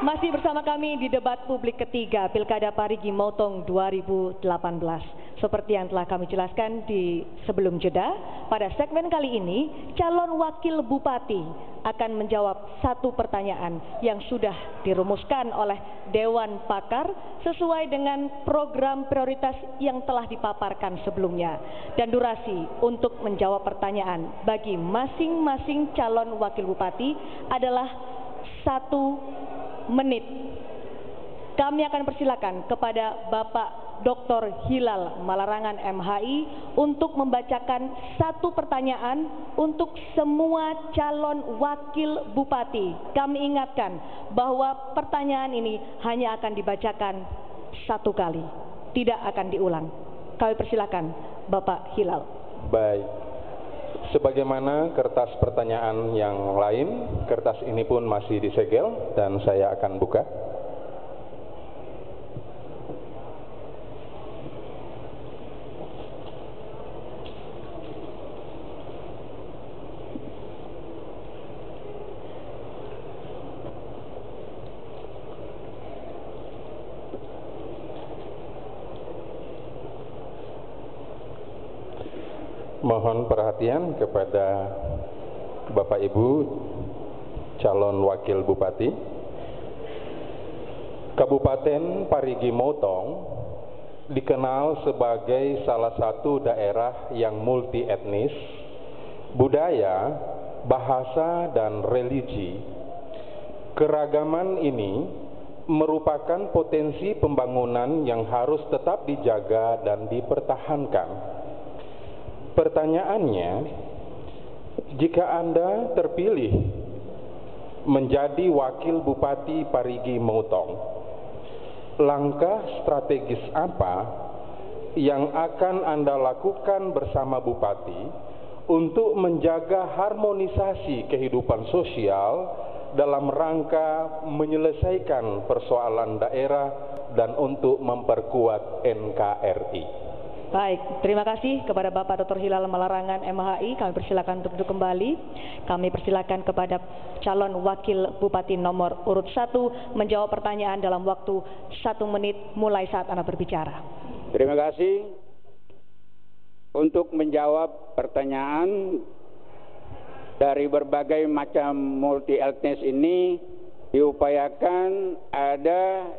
Masih bersama kami di debat publik ketiga Pilkada Parigi Motong 2018. Seperti yang telah kami jelaskan di sebelum jeda, pada segmen kali ini calon wakil bupati akan menjawab satu pertanyaan yang sudah dirumuskan oleh Dewan Pakar sesuai dengan program prioritas yang telah dipaparkan sebelumnya. Dan durasi untuk menjawab pertanyaan bagi masing-masing calon wakil bupati adalah 1 menit. Kami akan persilakan kepada Bapak Dr. Hilal Malarangan MHI untuk membacakan satu pertanyaan untuk semua calon wakil bupati. Kami ingatkan bahwa pertanyaan ini hanya akan dibacakan satu kali, tidak akan diulang. Kami persilakan Bapak Hilal. Baik. Sebagaimana kertas pertanyaan yang lain, kertas ini pun masih disegel dan saya akan buka. Mohon perhatian kepada Bapak Ibu calon wakil bupati. Kabupaten Parigi Motong dikenal sebagai salah satu daerah yang multi etnis, budaya, bahasa, dan religi. Keragaman ini merupakan potensi pembangunan yang harus tetap dijaga dan dipertahankan. Pertanyaannya, jika Anda terpilih menjadi wakil bupati Parigi Motong, langkah strategis apa yang akan Anda lakukan bersama bupati untuk menjaga harmonisasi kehidupan sosial dalam rangka menyelesaikan persoalan daerah dan untuk memperkuat NKRI? Baik, terima kasih kepada Bapak Dr. Hilal Malarangan MHI. Kami persilakan untuk duduk kembali. Kami persilakan kepada calon wakil bupati nomor urut 1 menjawab pertanyaan dalam waktu 1 menit mulai saat Anda berbicara. Terima kasih. Untuk menjawab pertanyaan dari berbagai macam multi etnis ini, diupayakan ada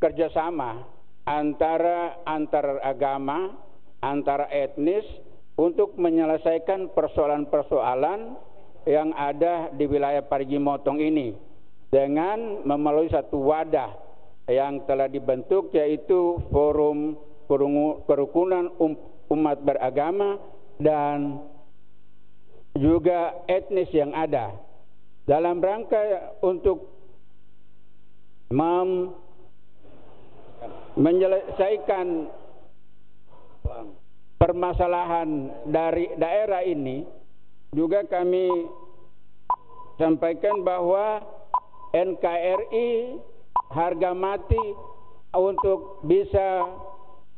kerjasama antar agama, antara etnis untuk menyelesaikan persoalan-persoalan yang ada di wilayah Parigi Motong ini dengan melalui satu wadah yang telah dibentuk, yaitu Forum Kerukunan Umat Beragama dan juga etnis yang ada dalam rangka untuk menyelesaikan permasalahan dari daerah ini. Juga kami sampaikan bahwa NKRI harga mati untuk bisa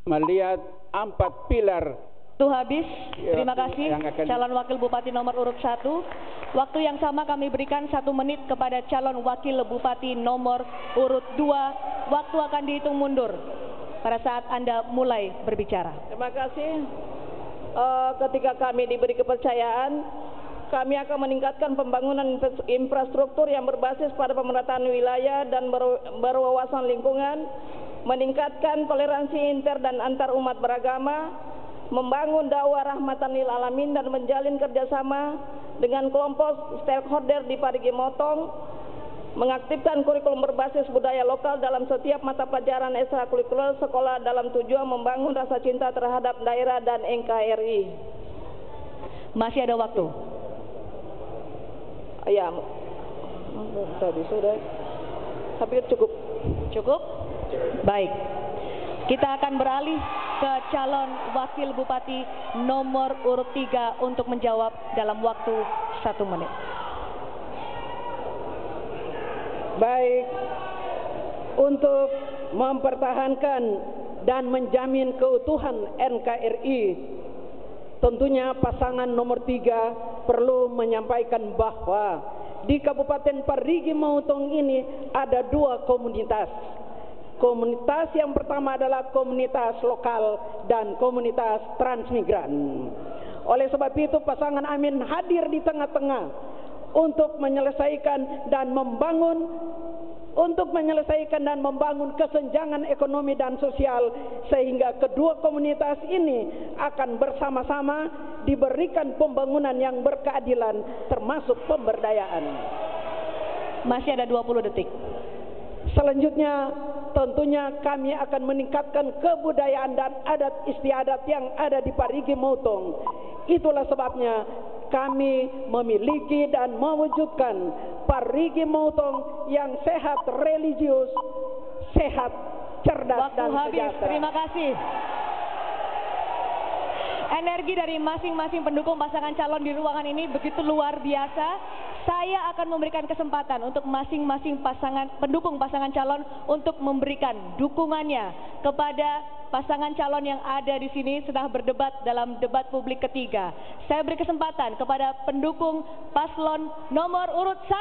melihat 4 pilar. Itu habis. Terima kasih calon wakil bupati nomor urut 1. Waktu yang sama kami berikan 1 menit kepada calon wakil bupati nomor urut 2. Waktu akan dihitung mundur pada saat Anda mulai berbicara. Terima kasih. Ketika kami diberi kepercayaan, kami akan meningkatkan pembangunan infrastruktur yang berbasis pada pemerataan wilayah dan berwawasan lingkungan, meningkatkan toleransi inter dan antar umat beragama, membangun dakwah rahmatan lil alamin dan menjalin kerjasama dengan kelompok stakeholder di Parigi Motong, mengaktifkan kurikulum berbasis budaya lokal dalam setiap mata pelajaran ekstrakurikuler sekolah dalam tujuan membangun rasa cinta terhadap daerah dan NKRI. Masih ada waktu. Ya, tadi sudah. Tapi cukup. Cukup? Baik. Kita akan beralih ke calon wakil bupati nomor urut 3 untuk menjawab dalam waktu 1 menit. Baik, untuk mempertahankan dan menjamin keutuhan NKRI, tentunya pasangan nomor 3 perlu menyampaikan bahwa di Kabupaten Parigi Motong ini ada dua komunitas. Komunitas yang pertama adalah komunitas lokal dan komunitas transmigran. Oleh sebab itu pasangan Amin hadir di tengah-tengah untuk menyelesaikan dan membangun kesenjangan ekonomi dan sosial, sehingga kedua komunitas ini akan bersama-sama diberikan pembangunan yang berkeadilan termasuk pemberdayaan. Masih ada 20 detik. Selanjutnya tentunya kami akan meningkatkan kebudayaan dan adat istiadat yang ada di Parigi Motong. Itulah sebabnya kami memiliki dan mewujudkan Parigi Motong yang sehat religius, sehat, cerdas, dan sejahtera. Terima kasih. Energi dari masing-masing pendukung pasangan calon di ruangan ini begitu luar biasa. Saya akan memberikan kesempatan untuk masing-masing pendukung pasangan calon untuk memberikan dukungannya kepada pasangan calon yang ada di sini sedang berdebat dalam debat publik ketiga. Saya beri kesempatan kepada pendukung paslon nomor urut 1.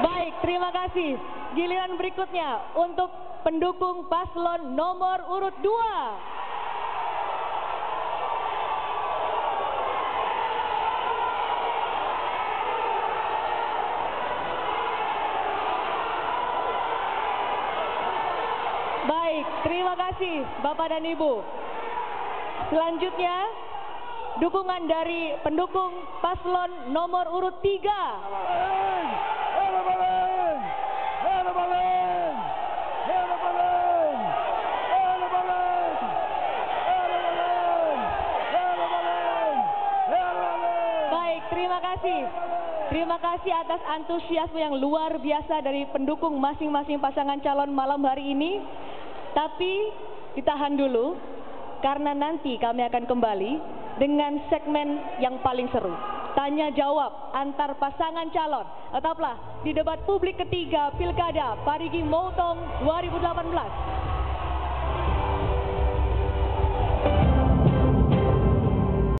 Baik, terima kasih. Giliran berikutnya untuk pendukung paslon nomor urut 2. Baik, terima kasih Bapak dan Ibu. Selanjutnya, dukungan dari pendukung paslon nomor urut 3. Terima kasih atas antusiasme yang luar biasa dari pendukung masing-masing pasangan calon malam hari ini. Tapi ditahan dulu, karena nanti kami akan kembali dengan segmen yang paling seru, tanya jawab antar pasangan calon. Tetaplah di debat publik ketiga Pilkada Parigi Motong 2018.